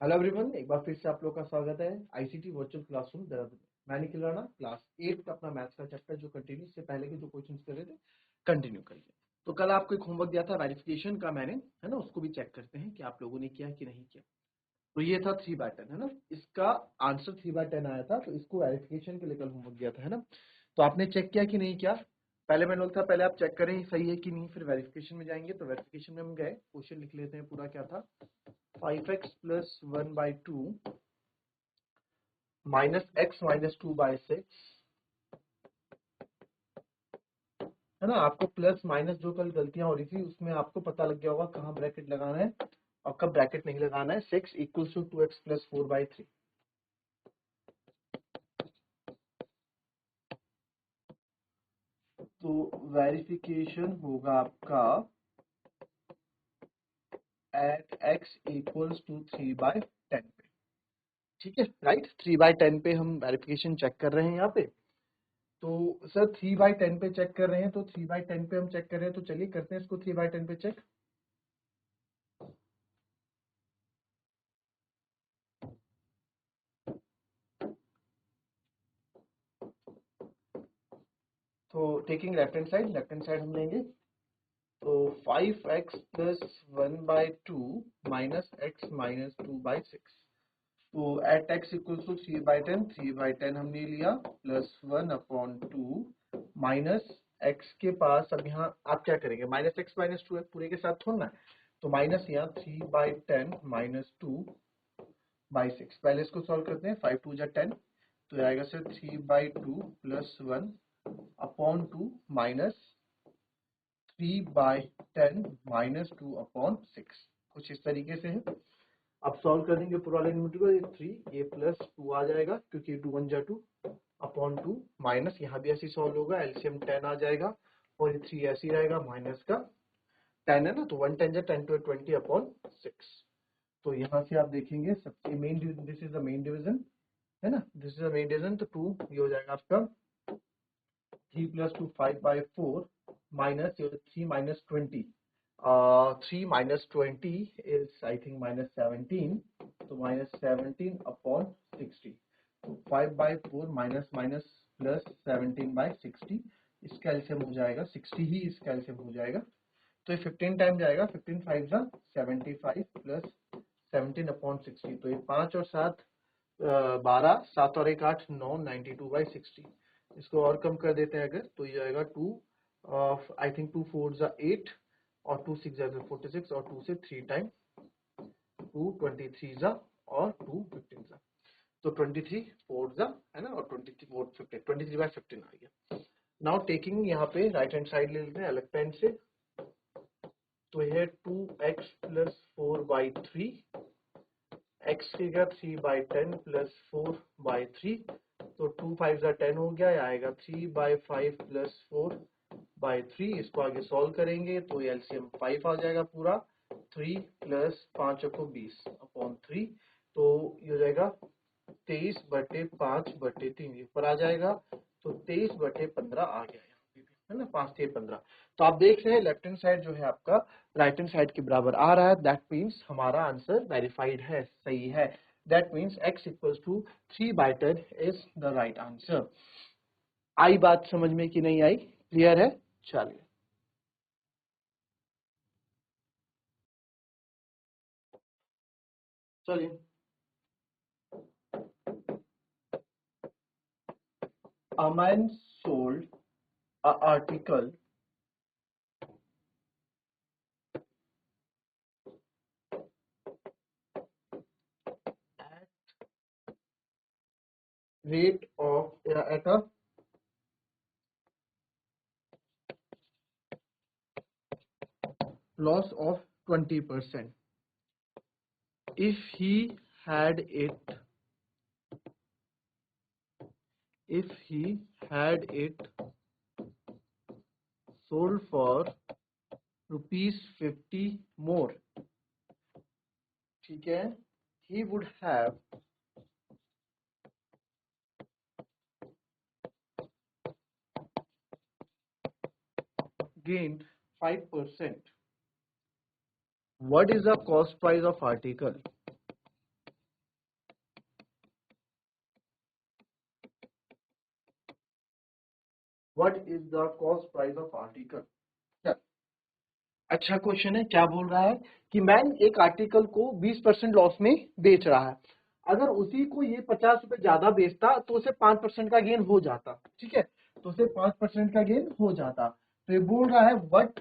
Hello everyone, एक बार फिर से आप लोग का स्वागत है आईसीटी वर्चुअल क्लासरूम देहरादून में। मैं निखिल राणा, क्लास 8 का अपना मैथ्स का चैप्टर जो कंटिन्यू से पहले के जो क्वेश्चंस कर रहे थे कंटिन्यू करिए। तो कल आपको एक होमवर्क दिया था वेरिफिकेशन का मैंने, है ना, उसको भी चेक करते हैं कि आप लोगों ने किया कि नहीं किया। तो ये था 3/10, है ना, इसका आंसर 3/10 आया था, तो इसको वेरिफिकेशन के लिए कल होमवर्क दिया था, है ना। तो आपने चेक किया कि नहीं किया? पहले मैंने बोला था पहले आप चेक करें सही है कि नहीं, फिर वेरिफिकेशन में जाएंगे। तो वेरिफिकेशन में हम गए, क्वेश्चन लिख लेते हैं पूरा क्या था। 5x + 1/2 -x - 2/6, है ना। आपको प्लस माइनस जो कल गलतियां हो रही थी उसमें आपको पता लग गया होगा कहाँ ब्रैकेट लगाना है और कब ब्रैकेट नहीं लगाना है। 6 = 2x + 4/3। तो वेरिफिकेशन होगा आपका एट x = 3/10 पे। ठीक है, राइट। 3/10 पे हम वेरिफिकेशन चेक कर रहे हैं यहाँ पे। तो सर 3/10 पे चेक कर रहे हैं, तो 3/10 पे हम चेक कर रहे हैं, तो चलिए करते हैं इसको 3/10 पे चेक। तो टेकिंग लेफ्ट हैंड साइड हम लेंगे। तो 5x + 1/2 -x - 2/6। तो एट x = 3/10, 3/10 हमने लिया, प्लस 1/2 माइनस x के पास। अब यहाँ आप क्या करेंगे, -x - 2 पूरे के साथ थोड़ा ना, तो माइनस यहाँ 3/10 - 2/6। पहले इसको सॉल्व करते हैं। 5 2 = 10, तो आएगा सर 3/2 + 1/2 माइनस 3/10 - 2/6। कुछ इस तरीके से है। अब सॉल्व कर देंगे पूरा वाले न्यूमरेटर को। ये 3 ये प्लस 2 आ जाएगा क्योंकि 2 1 जा 2/2 माइनस यहाँ भी ऐसे सॉल्व होगा, एलसीएम 10 आ जाएगा और ये 3 ऐसे ही रहेगा, माइनस का 10 है ना, तो 1 10 जा 10 to 20/6। तो यहाँ से आप देखेंगे सबसे main, this is the main division, है ना, this is the main division. तो 2 ये हो जाएगा आपका 3 + 2 5/4 minus your 3 - 20. 3 - 20 is I think -17. So -17/60. तो 5/4 माइनस प्लस 17/60, इसका एलसीएम हो जाएगा 60 ही, इसका एलसीएम हो जाएगा। तो ये 15 टाइम जाएगा। 15 5 जा 75 प्लस 17/60। तो ये 5 और 7 12, 7 और 1 8 9 92/60। इसको और कम कर देते हैं अगर, तो ये आएगा 2 आई थिंक 2 4 जा 8 और 2 6 जा 46 और 2 से 3 टाइम 2 23 जा और 2 15 जा। तो 23 4 जा, है ना, और 23 4 15 23/15 आ गया। नाउ टेकिंग यहाँ पे राइट हैंड साइड ले लेते हैं लेफ्ट हैंड से। तो ये 2x + 4/3, x की जगह 3/10 + 4/3। तो 2 5 जा 10 हो गया, आएगा 3/5 + 4/3। इसको आगे सॉल्व करेंगे तो एलसीएम 5 आ जाएगा पूरा। 3 + 5 को 20/3। तो ये हो जाएगा 23/5/3 ऊपर आ जाएगा। तो 23/15 आ गया यहाँ पे भी, है ना, 5 3 15। तो आप देख रहे हैं लेफ्ट हैंड साइड जो है आपका राइट हैंड साइड के बराबर आ रहा है। दैट मीन्स हमारा आंसर वेरीफाइड है, सही है। That means x = 3/10 is the right answer. आई बात समझ में कि नहीं आई? क्लियर है? चलिए चलिए। A man sold a article at rate of at a loss of 20%. If he had it, if he had it sold for ₹50 more, ठीक है, he would have gained 5%. What is the cost price of article? What is the cost price of article. अच्छा question है, क्या बोल रहा है कि man एक आर्टिकल को 20% लॉस में बेच रहा है, अगर उसी को ये 50 रुपए ज्यादा बेचता तो उसे 5% का गेन हो जाता, ठीक है, तो उसे 5% का गेन हो जाता। तो ये बोल रहा है व्हाट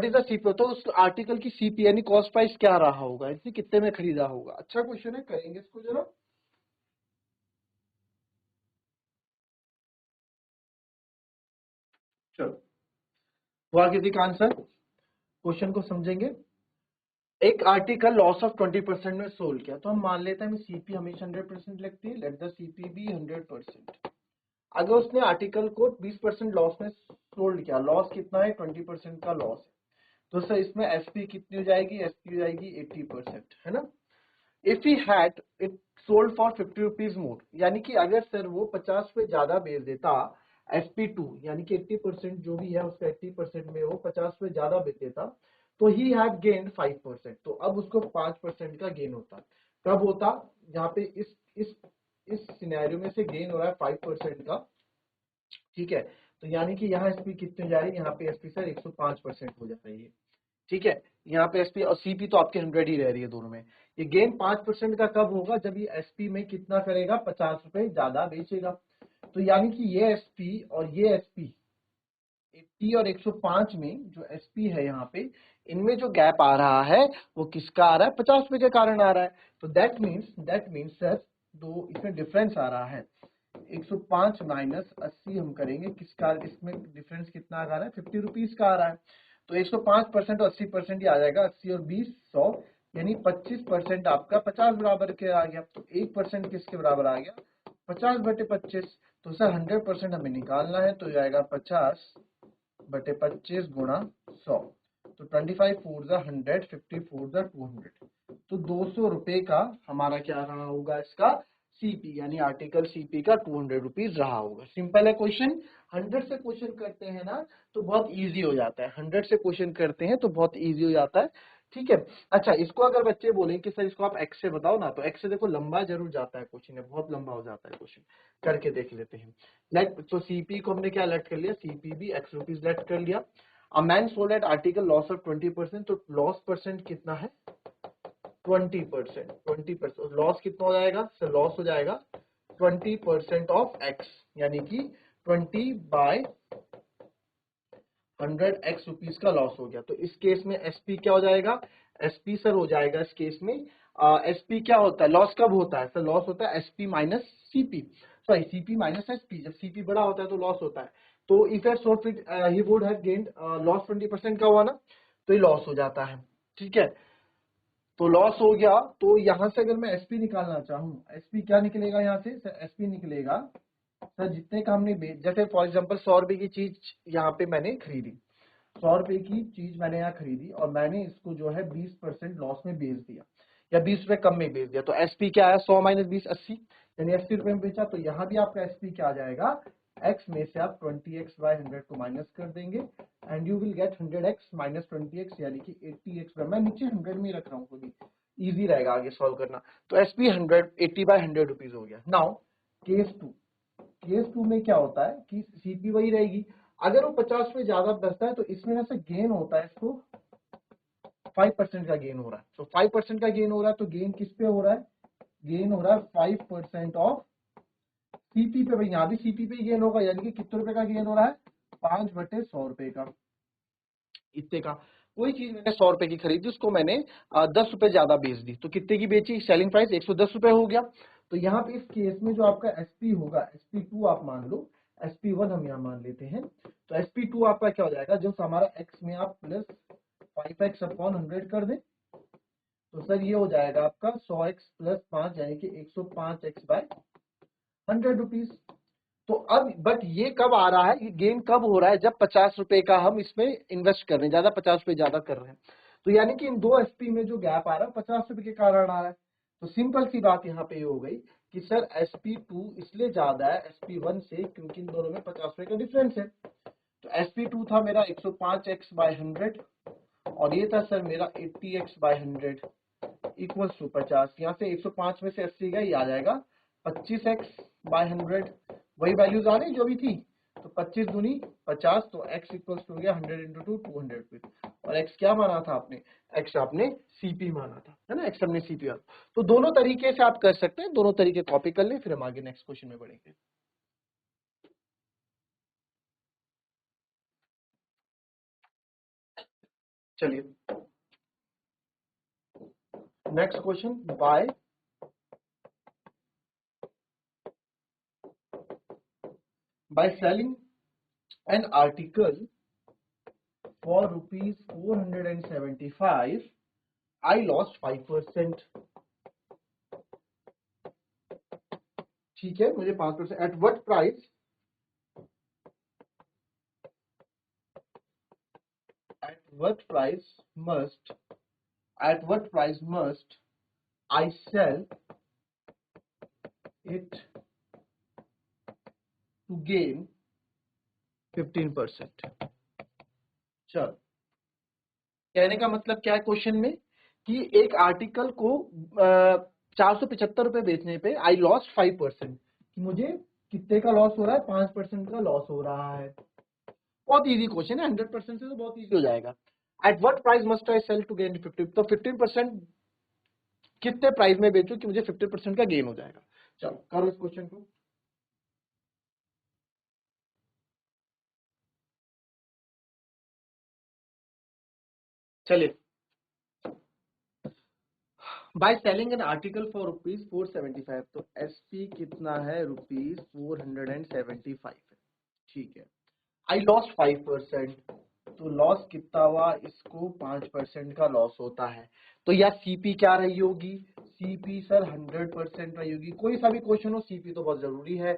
इज द सीपी, तो उस आर्टिकल की सीपी यानी कॉस्ट प्राइस क्या रहा होगा, इसे कितने में खरीदा होगा। अच्छा क्वेश्चन है, करेंगे इसको जरा। चलो, हुआ किसी का आंसर, क्वेश्चन को समझेंगे। एक आर्टिकल लॉस ऑफ 20% में सोल्ड किया, तो हम मान लेते हैं सीपी हमेशा 100% लगती है, लेट द सीपी बी 100%। अगर उसने आर्टिकल को 20% लॉस में सोल्ड किया, लॉस कितना है, 20% का लॉस है, तो सर इसमें एसपी कितनी हो जाएगी, एसपी हो जाएगी 80%, है ना। If he had it sold for 50 rupees more, यानी कि अगर सर वो 50 पे ज्यादा बेच देता, SP2 यानी कि 80% जो भी है उसका 80% में वो 50 पे ज्यादा बेच देता, तो ही हैड गेन्ड 5%, तो अब उसको 5% का गेन होता। कब होता, यहाँ पे इस सिनेरियो में से गेन हो रहा है 5% का, ठीक है, तो यानी कि यहाँ एसपी कितनी हो जा रही है, यहाँ पे एसपी सर 105% हो जा रही है, ठीक है, यहाँ पे एसपी और सीपी तो आपके 100 ही रह रही है दोनों में। ये गेन 5% का कब होगा, जब ये एसपी में कितना करेगा, 50 रुपए ज्यादा बेचेगा। तो यानी कि ये एसपी और ये एसपी 80 और 105 में जो एसपी है यहाँ पे, इनमें जो गैप आ रहा है वो किसका आ रहा है, 50 रुपए के कारण आ रहा है। तो दैट मीन्स सर दो इसमें डिफरेंस आ रहा है, 105 माइनस 80 हम करेंगे किसका, इसमें डिफरेंस कितना आ रहा है, 50 रुपीज का आ रहा है। तो 105% और 80% ही आ जाएगा, 80 और 20 100, यानी 25% आपका 50 बराबर के आ गया, तो 1% किसके बराबर आ गया, 50/25। तो सर 100% हमें निकालना है, तो जाएगा 50/25 गुणा 100, तो 25 4 जा 100, 50 4 जा 200, तो 200 रुपए का हमारा क्या रहा होगा, इसका सीपी यानी आर्टिकल सीपी का 200 रुपीज रहा होगा। सिंपल है क्वेश्चन, 100 से क्वेश्चन करते हैं ना तो बहुत इजी हो जाता है, 100 से क्वेश्चन करते हैं तो बहुत इजी हो जाता है, ठीक है। अच्छा, इसको अगर बच्चे बोलें कि सर इसको आप एक्स से बताओ ना, तो एक्स से देखो लंबा जरूर जाता है क्वेश्चन, बहुत लंबा हो जाता है क्वेश्चन, करके देख लेते हैं। लेट, तो सीपी को हमने क्या लेट कर लिया, सीपी भी एक्स रुपीज लेट कर लिया। A man sold at article loss of 20%, तो लॉस परसेंट कितना है, 20%, 20% लॉस कितना हो जाएगा सर, लॉस हो जाएगा 20% ऑफ एक्स, यानी कि 20/100 एक्स रुपीज का लॉस हो गया। तो इस केस में एसपी क्या हो जाएगा, एसपी सर हो जाएगा इस केस में, एसपी क्या होता है, लॉस कब होता है सर, लॉस होता है SP minus CP, sorry CP minus SP, जब सीपी बड़ा होता है तो लॉस होता है। तो if at sold it he would have gained loss 20% का हुआ ना, तो ये लॉस हो जाता है, ठीक है। तो लॉस हो गया, तो यहां से अगर मैं एसपी निकालना चाहूँ, एसपी क्या निकलेगा यहाँ से सर, एसपी निकलेगा सर जितने का हमने जैसे फॉर एग्जांपल 100 रुपए की चीज यहाँ पे मैंने खरीदी, 100 रुपए की चीज मैंने यहाँ खरीदी और मैंने इसको जो है 20% लॉस में बेच दिया या 20 रुपए कम में बेच दिया, तो एसपी क्या है, 100 माइनस 20 80, यानी 80 रुपए में बेचा। तो यहाँ भी आपका एसपी क्या आ जाएगा, एक्स में से आप 20x/100 को माइनस कर देंगे and you will get 100x minus 20x, यानी कि 80x। मैं नीचे 100 में ही रख रहा हूँ, खुद ही इजी रहेगा आगे सॉल्व करना। तो एसपी 100 80/100 रुपीज हो गया। नाउ केस टू में क्या होता है कि सीपी वही रहेगी, अगर वो 50 में ज्यादा बचता है तो इसमें ना से गेन होता है, इसको 5% का गेन हो रहा है, तो 5% का गेन हो रहा है, तो गेन किस पे हो रहा है, गेन हो रहा है 5% ऑफ सीपी पे, भाई यहाँ भी सीपी पे ही गेन होगा, यानी कि कितने रुपए का गेन हो रहा है, 5/100 रुपए का, इतने का। कोई चीज मैंने 100 रुपए की खरीदी, उसको मैंने 10 रुपए ज्यादा बेच दी, तो कितने की बेची, सेलिंग प्राइस 110 रुपए हो गया। तो यहाँ पे इस केस में जो आपका एसपी होगा, SP2 आप मान लो, SP1 हम यहाँ मान लेते हैं, तो SP2 आपका क्या हो जाएगा, जो हमारा एक्स में आप प्लस 5x/100 कर दें, तो सर ये हो जाएगा आपका 100x प्लस 5, यानी कि 105x/100 रुपीज। तो अब बट ये कब आ रहा है, ये गेन कब हो रहा है, जब 50 रुपए का हम इसमें इन्वेस्ट कर रहे हैं, ज्यादा 50 रुपए ज्यादा कर रहे हैं, तो यानी कि इन दो एसपी में जो गैप आ रहा है 50 रुपए के कारण आ रहा है। तो सिंपल सी बात यहाँ पे ये हो गई कि सर SP2 इसलिए ज्यादा है SP1 से, क्योंकि इन दोनों में 50 रुपए का डिफरेंस है। तो SP2 था मेरा 105x/100 और ये था सर मेरा 80x/100 इक्वल्स टू 50, यहाँ से 105 में से 80 गया, ये आ जाएगा 25x/100, वही वैल्यूज आ रही जो भी थी, तो 25 दूनी 50, तो x इक्वल्स हो गया 100 इंटू 2 200 रुपीज। और x क्या माना था आपने, x आपने CP माना था, है ना, x हमने CP माना। तो दोनों तरीके से आप कर सकते हैं, दोनों तरीके कॉपी कर ले, फिर हम आगे नेक्स्ट क्वेश्चन में बढ़ेंगे। चलिए next question, by selling an article for rupees 475 I lost 5%। ठीक है, मुझे 5%। at what price must I sell it to gain 15%। चलो, कहने का मतलब क्या है क्वेश्चन में, कि एक आर्टिकल को 475 रुपए बेचने पे आई लॉस्ट 5%, कि मुझे कितने का लॉस हो रहा है, 5% का लॉस हो रहा है। बहुत इजी क्वेश्चन है, 100% से तो बहुत इजी हो जाएगा। At what price must I sell to gain 50, तो 15% कितने प्राइस में बेचूं कि मुझे 50% का गेन हो जाएगा। चलो करो इस क्वेश्चन को। चलिए, by selling an article for rupees 475, तो एसपी कितना है, रुपीज 475 है। ठीक है, आई लॉस्ट 5%, तो लॉस कितना हुआ, इसको 5% का लॉस होता है। तो या सीपी क्या रही होगी, सीपी सर 100% रही होगी। कोई सा भी क्वेश्चन हो, सीपी तो बहुत जरूरी है,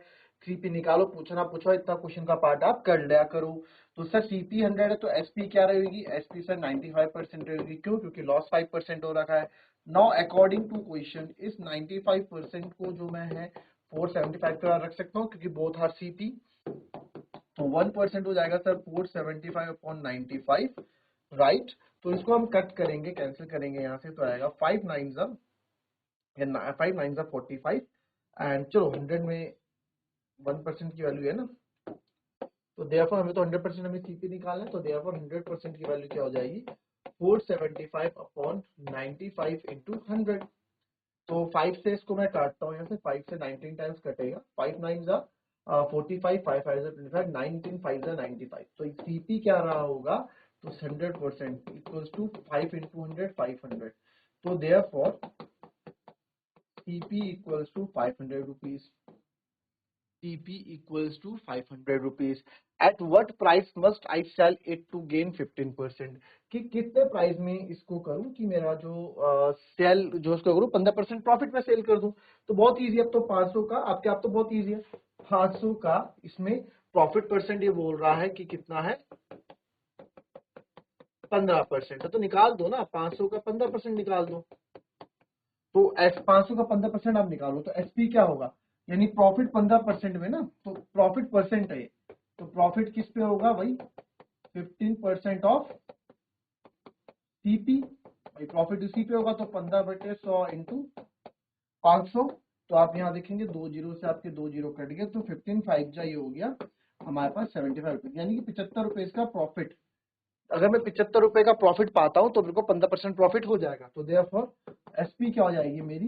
सीपी निकालो, पूछना पूछो, इतना क्वेश्चन का पार्ट आप कर लिया करो। तो सर सीपी 100 है, तो एसपी क्या रहेगी, एसपी सर 95% रहेगी। क्यों, क्योंकि लॉस 5% हो रखा है। नाउ अकॉर्डिंग टू क्वेश्चन, इस 95% को जो मैं है 475 का रख सकता हूँ, क्योंकि बोथ आर सीपी। तो 1% हो जाएगा सर 475 अपॉन 95, राइट। तो इसको हम कट करेंगे, कैंसिल करेंगे यहाँ से, तो आएगा 5 9 45 एंड चलो 100 में 1% की वैल्यू है ना, तो देयरफॉर हमें तो 100% हमें सीपी निकालना है, तो देयरफॉर 100% की वैल्यू क्या हो जाएगी, 475 अपॉन 95 इंटू 100। तो 5 से इसको मैं काटता हूँ यहाँ से, 5 से 19 टाइम्स कटेगा, 5 9 जा 45, 5 5 जा 25, 19 5 जा 95। तो सीपी क्या रहा होगा, तो 100% इक्वल्स टू 5 इंटू 100 500। तो therefore CP equals to 500 rupees. CP equals to 500 rupees. At what price must I sell it to gain 15%? कि कितने प्राइस में इसको करूं कि मेरा जो सेल जो इसको करूं 15% प्रॉफिट में सेल कर दूं। तो बहुत इजी, अब तो 500 का आपके आप तो बहुत इजी है, 500 का इसमें प्रॉफिट परसेंट ये बोल रहा है कि कितना है, 15%। तो निकाल दो ना, 500 का 15% निकाल दो। तो एस 500 का 15% आप निकालो, तो एसपी क्या होगा, यानी प्रॉफिट 15% में ना, तो प्रॉफिट परसेंट है, तो प्रॉफिट किस पे होगा भाई, 15% ऑफ सीपी। भाई प्रॉफिट उसी पे होगा, तो 15/100 इंटू 500। तो आप यहाँ देखेंगे 2 जीरो से आपके 2 जीरो कट गए, तो 15 5 जा ये हो गया हमारे पास 75 रुपीज, यानी कि 75 रुपए का प्रॉफिट। अगर मैं 75 रुपए का प्रॉफिट पाता हूं तो मेरे को 15% प्रॉफिट हो जाएगा। तो देयरफॉर एसपी क्या हो जाएगी मेरी,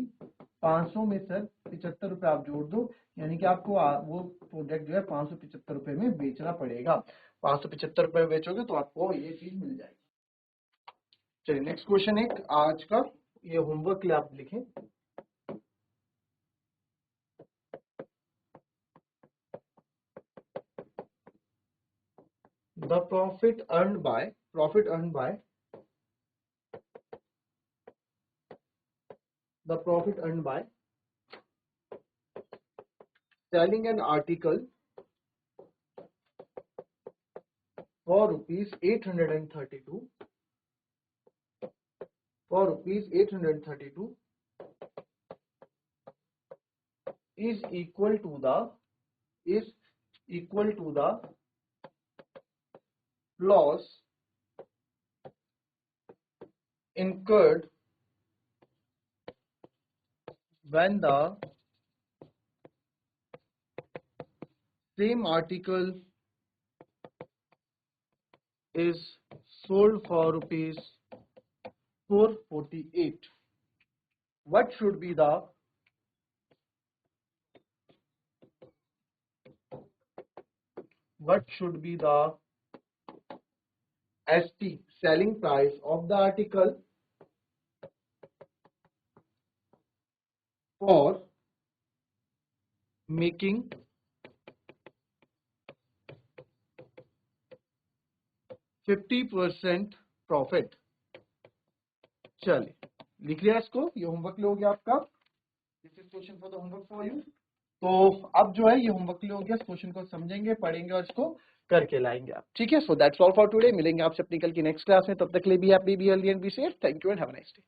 500 में सर 75 रुपए आप जोड़ दो, यानी कि आपको वो प्रोडक्ट जो है 575 रुपए में बेचना पड़ेगा। 575 रुपए में बेचोगे तो आपको ये चीज मिल जाएगी। चलिए नेक्स्ट क्वेश्चन, एक आज का ये होमवर्क के लिए आप लिखें। The profit earn by the profit earn by selling an article for rupees 832 is equal to the loss incurred when the same article is sold for rupees 448. What should be the ST selling price of the article for making 50% profit. चलिए लिख लिया इसको, ये homework हो गया आपका। This is question for the homework for you. तो अब जो है ये होमवर्क हो गया, इस क्वेश्चन को समझेंगे, पढ़ेंगे और इसको करके लाएंगे आप, ठीक है। So that's all for today. मिलेंगे आपसे अपनी कल की नेक्स्ट क्लास में, तब तक के लिए be happy, be healthy and be safe. Thank you and have a nice day.